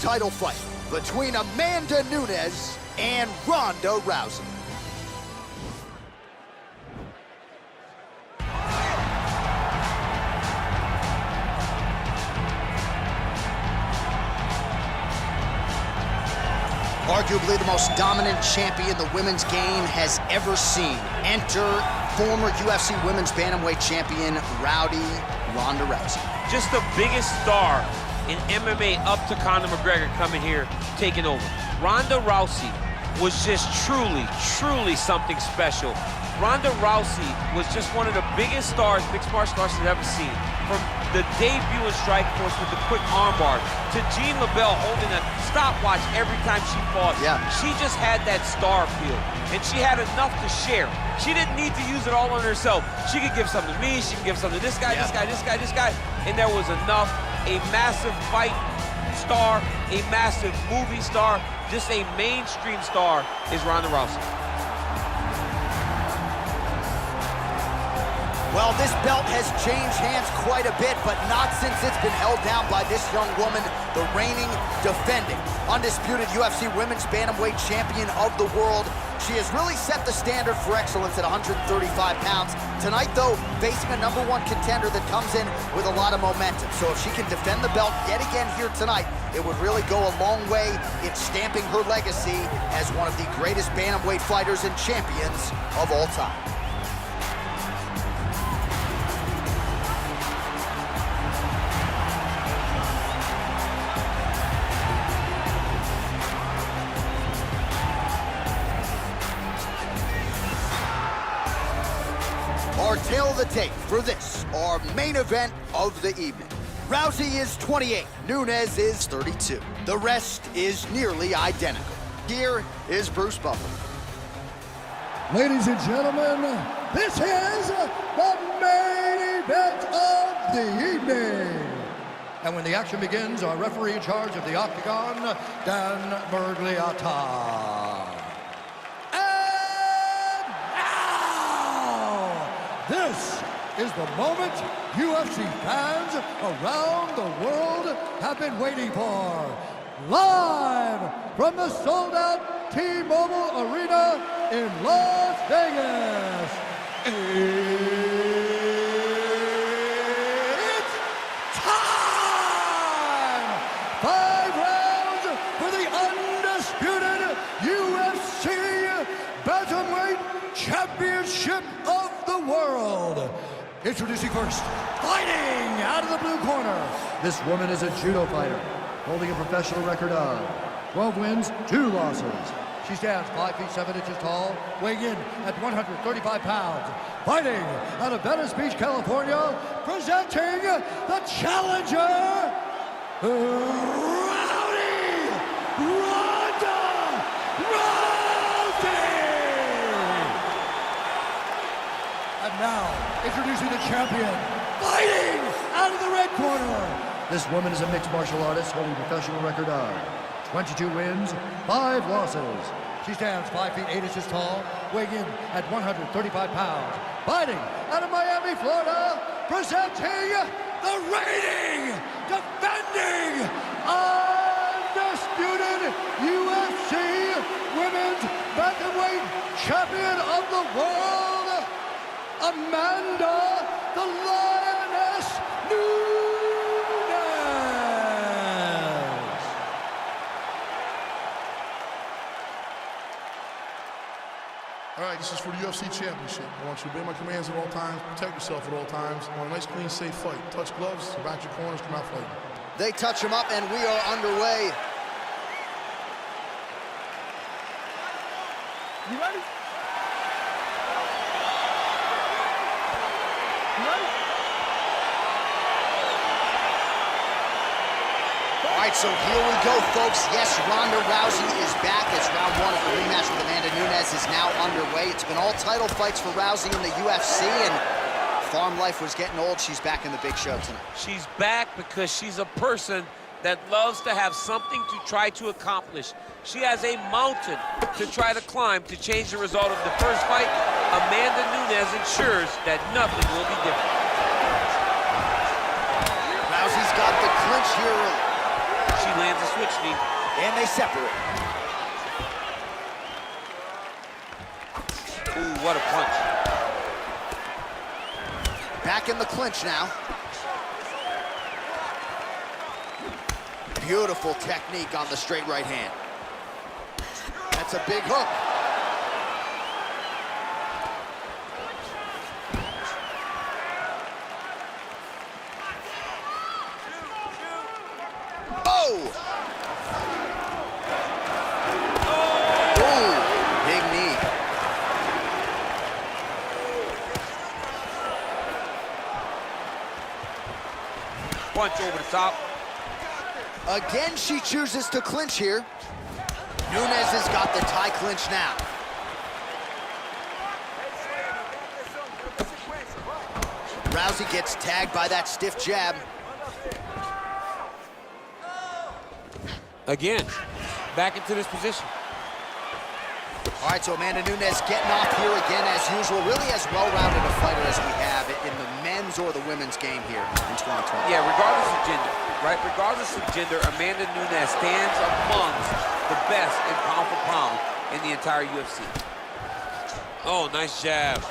title fight between Amanda Nunes and Ronda Rousey. Arguably the most dominant champion the women's game has ever seen. Enter former UFC Women's Bantamweight champion, Ronda Rousey. Just the biggest star in MMA up to Conor McGregor coming here, taking over. Ronda Rousey was just truly something special. Ronda Rousey was just one of the biggest stars mixed martial arts has ever seen. From the debut in Strikeforce with the quick armbar to Jean LaBelle holding a stopwatch every time she fought. Yeah. She just had that star feel, and she had enough to share. She didn't need to use it all on herself. She could give some to me, she could give some to this guy, this guy, and there was enough. A massive fight star, a massive movie star, just a mainstream star is Ronda Rousey. Well, this belt has changed hands quite a bit, but not since it's been held down by this young woman, the reigning, defending, undisputed UFC Women's Bantamweight Champion of the world. She has really set the standard for excellence at 135 pounds. Tonight, though, facing a #1 contender that comes in with a lot of momentum. So if she can defend the belt yet again here tonight, it would really go a long way in stamping her legacy as one of the greatest bantamweight fighters and champions of all time. Our tale of the tape for this, our main event of the evening. Rousey is 28, Nunes is 32. The rest is nearly identical. Here is Bruce Buffer. Ladies and gentlemen, this is the main event of the evening. And when the action begins, our referee in charge of the Octagon, Dan Bergliata. This is the moment UFC fans around the world have been waiting for. Live from the sold-out T-Mobile Arena in Las Vegas. It's time! 5 rounds for the undisputed UFC Bantamweight Championship of the world. Introducing first, fighting out of the blue corner. This woman is a judo fighter, holding a professional record of 12 wins, 2 losses. She stands 5 feet 7 inches tall, weighing in at 135 pounds. Fighting out of Venice Beach, California, presenting the challenger, Rowdy Ronda Rousey! And now, introducing the champion, fighting out of the red corner. This woman is a mixed martial artist holding a professional record of 22 wins, 5 losses. She stands 5 feet 8 inches tall, weighing in at 135 pounds. Fighting out of Miami, Florida, presenting the reigning, defending, undisputed UFC Women's Bantamweight Champion of the world, Amanda the Lioness Nunes. All right, this is for the UFC Championship. I want you to obey my commands at all times, protect yourself at all times. I want a nice, clean, safe fight. Touch gloves, back your corners, come out fighting. They touch him up and we are underway. You ready? All right, so here we go, folks. Yes, Ronda Rousey is back as round 1 of the rematch with Amanda Nunes is now underway. It's been all title fights for Rousey in the UFC, and farm life was getting old. She's back in the big show tonight. She's back because she's a person that loves to have something to try to accomplish. She has a mountain to try to climb to change the result of the first fight. Amanda Nunes ensures that nothing will be different. Rousey's got the clinch here early. She lands a switch knee. And they separate. Ooh, what a punch. Back in the clinch now. Beautiful technique on the straight right hand. That's a big hook. Oh! Ooh, big knee. Punch over the top. Again, she chooses to clinch here. Nunes has got the tie clinch now. Rousey gets tagged by that stiff jab. Again, back into this position. All right, so Amanda Nunes getting off here again as usual. Really as well-rounded a fighter as we have in the men's or the women's game here in 2020. Yeah, regardless of gender, right? Regardless of gender, Amanda Nunes stands amongst the best in pound for pound in the entire UFC. Oh, nice jab.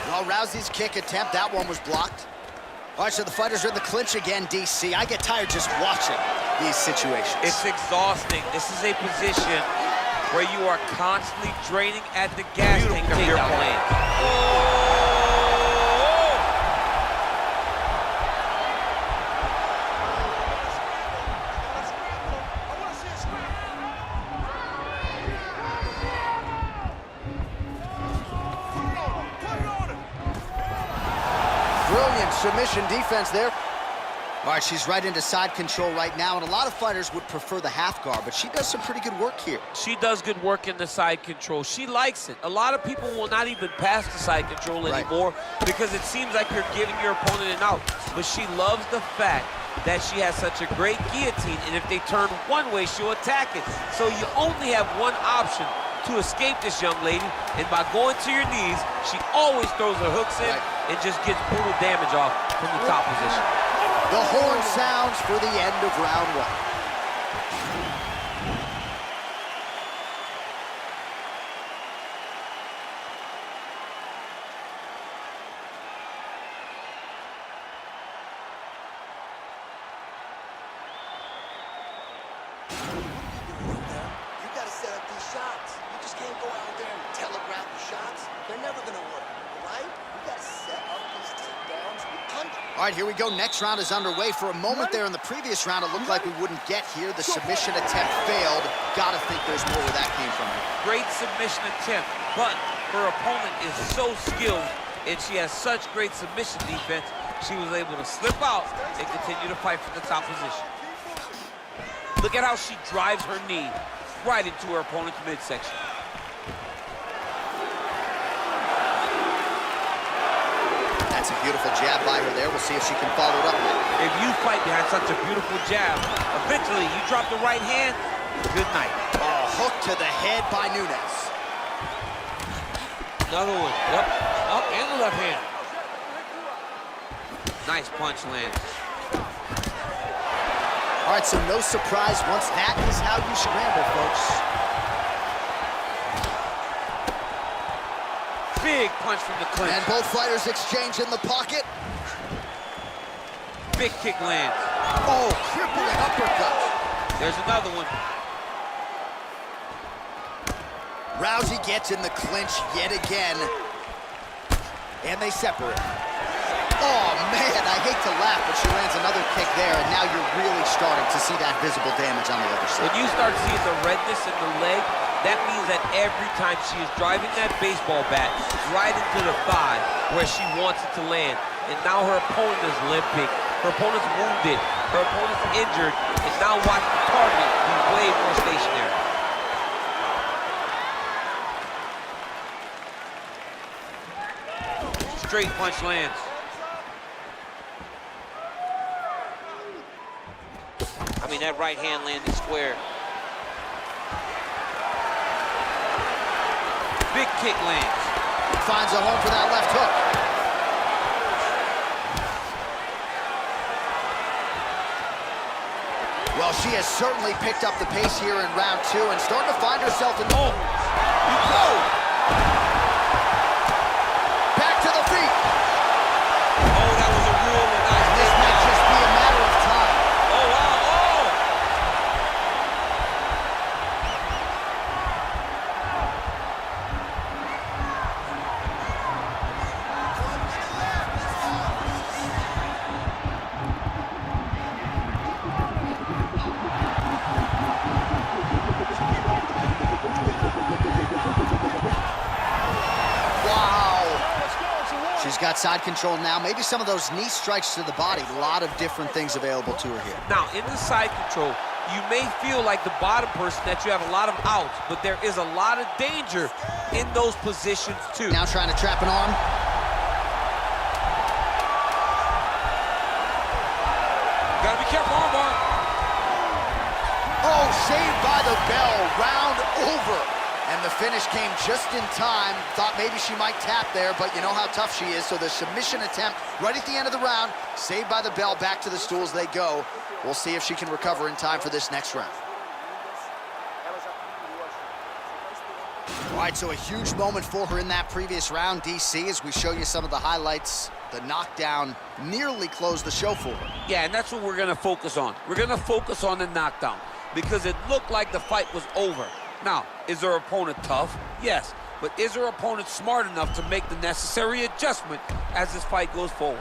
Well, Rousey's kick attempt, that one was blocked. All right, so the fighters are in the clinch again, DC. I get tired just watching these situations. It's exhausting. This is a position where you are constantly draining at the gas tank of your opponent. Brilliant submission defense there. All right, she's right into side control right now, and a lot of fighters would prefer the half guard, but she does some pretty good work here. She does good work in the side control. She likes it. A lot of people will not even pass the side control anymore because it seems like you're giving your opponent an out. But she loves the fact that she has such a great guillotine, and if they turn one way, she'll attack it. So you only have one option to escape this young lady, and by going to your knees, she always throws her hooks in and just gets brutal damage off from the top position. The horn sounds for the end of round one. You gotta set up these shots. You just can't go out there and telegraph the shots. They're never gonna work, right? You gotta set up these takedowns with punch. All right, here we go. Next round is underway. For a moment there in the previous round, it looked like we wouldn't get here. The submission attempt failed. Gotta think there's more where that came from. Great submission attempt, but her opponent is so skilled and she has such great submission defense, she was able to slip out and continue to fight from the top position. Look at how she drives her knee right into her opponent's midsection. That's a beautiful jab by her there. We'll see if she can follow it up with. If you fight behind such a beautiful jab, eventually you drop the right hand, good night. Oh, hook to the head by Nunes. Another one, yep, up and the left hand. Nice punch lands. All right, so no surprise once that is how you scramble, folks. Big punch from the clinch. And both fighters exchange in the pocket. Big kick lands. Oh, crippling uppercut. There's another one. Rousey gets in the clinch yet again. And they separate. Oh, man, I hate to laugh, but she lands another kick there, and now you're really starting to see that visible damage on the other side. When you start seeing the redness in the leg, that means that every time she is driving that baseball bat right into the thigh where she wants it to land, and now her opponent is limping, her opponent's wounded, her opponent's injured, and now watch the target be way more stationary. Straight punch lands. I mean, that right hand landed square. Big kick lands. Finds a home for that left hook. Well, she has certainly picked up the pace here in round 2 and starting to find herself in... Oh! Back to the feet. Oh, that was a really nice This might just be a matter of time. Oh, wow, oh! She's got side control now. Maybe some of those knee strikes to the body. A lot of different things available to her here. Now, in the side control, you may feel like the bottom person that you have a lot of outs, but there is a lot of danger in those positions, too. Now trying to trap an arm. Gotta be careful, armbar. Oh, saved by the bell. Round over. And the finish came just in time. Thought maybe she might tap there, but you know how tough she is. So the submission attempt right at the end of the round, saved by the bell, back to the stools they go. We'll see if she can recover in time for this next round. All right, so a huge moment for her in that previous round, DC, as we show you some of the highlights. The knockdown nearly closed the show for her. Yeah, and that's what we're gonna focus on. We're gonna focus on the knockdown because it looked like the fight was over. Now, is her opponent tough? Yes. But is her opponent smart enough to make the necessary adjustment as this fight goes forward?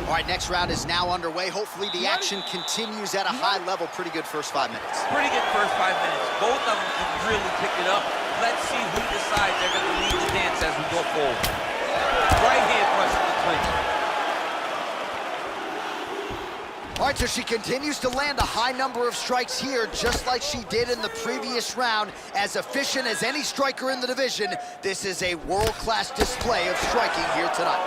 All right, next round is now underway. Hopefully the action continues at a high level. Pretty good first 5 minutes. Pretty good first 5 minutes. Both of them can really pick it up. Let's see who decides they're going to lead the dance as we go forward. Right hand pressure to clinch. All right, so she continues to land a high number of strikes here, just like she did in the previous round. As efficient as any striker in the division, this is a world-class display of striking here tonight.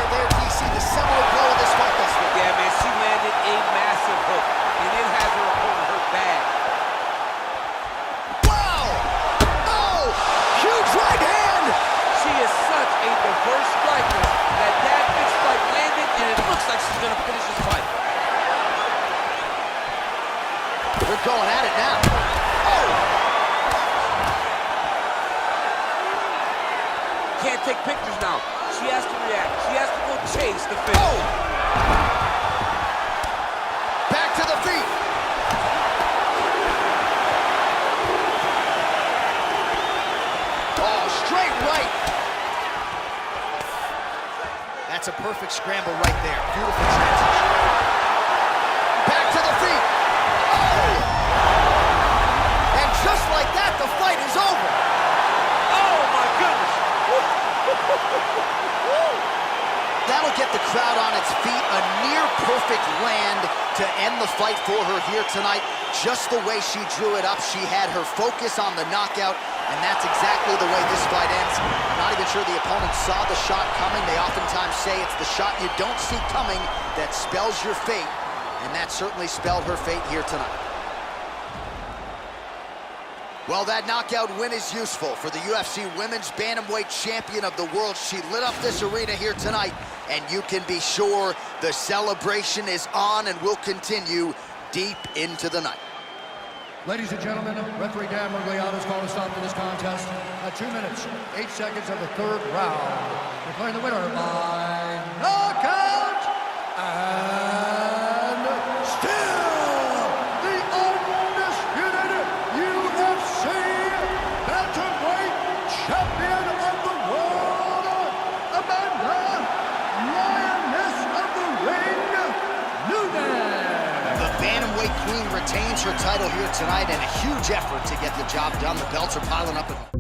There, DC, the seminal blow of this fight thus far. Yeah, man, she landed a massive hook, and it has her opponent hurt bad. Wow! Oh! Huge right hand! She is such a diverse striker that big strike landed, and it looks like she's gonna finish this fight. We're going at it now. Oh! Can't take pictures now. She has to react. She has to go chase the finish. Oh! Back to the feet. Oh, straight right. That's a perfect scramble right there. Beautiful transition. Back to the feet. Oh! And just like that, the fight is over. Oh, my goodness. That'll get the crowd on its feet. A near-perfect land to end the fight for her here tonight. Just the way she drew it up, she had her focus on the knockout, and that's exactly the way this fight ends. I'm not even sure the opponent saw the shot coming. They oftentimes say it's the shot you don't see coming that spells your fate, and that certainly spelled her fate here tonight. Well, that knockout win is useful for the UFC Women's Bantamweight Champion of the World. She lit up this arena here tonight, and you can be sure the celebration is on and will continue deep into the night. Ladies and gentlemen, referee Dan Magliano's called a stop to this contest at 2 minutes, 8 seconds of the third round. Declaring the winner by knockout and still the undisputed UFC Bantamweight Champion of the World, Amanda Lioness of the Ring, Nunes. The Bantamweight Queen retains her title here tonight, and a huge effort to get the job done. The belts are piling up.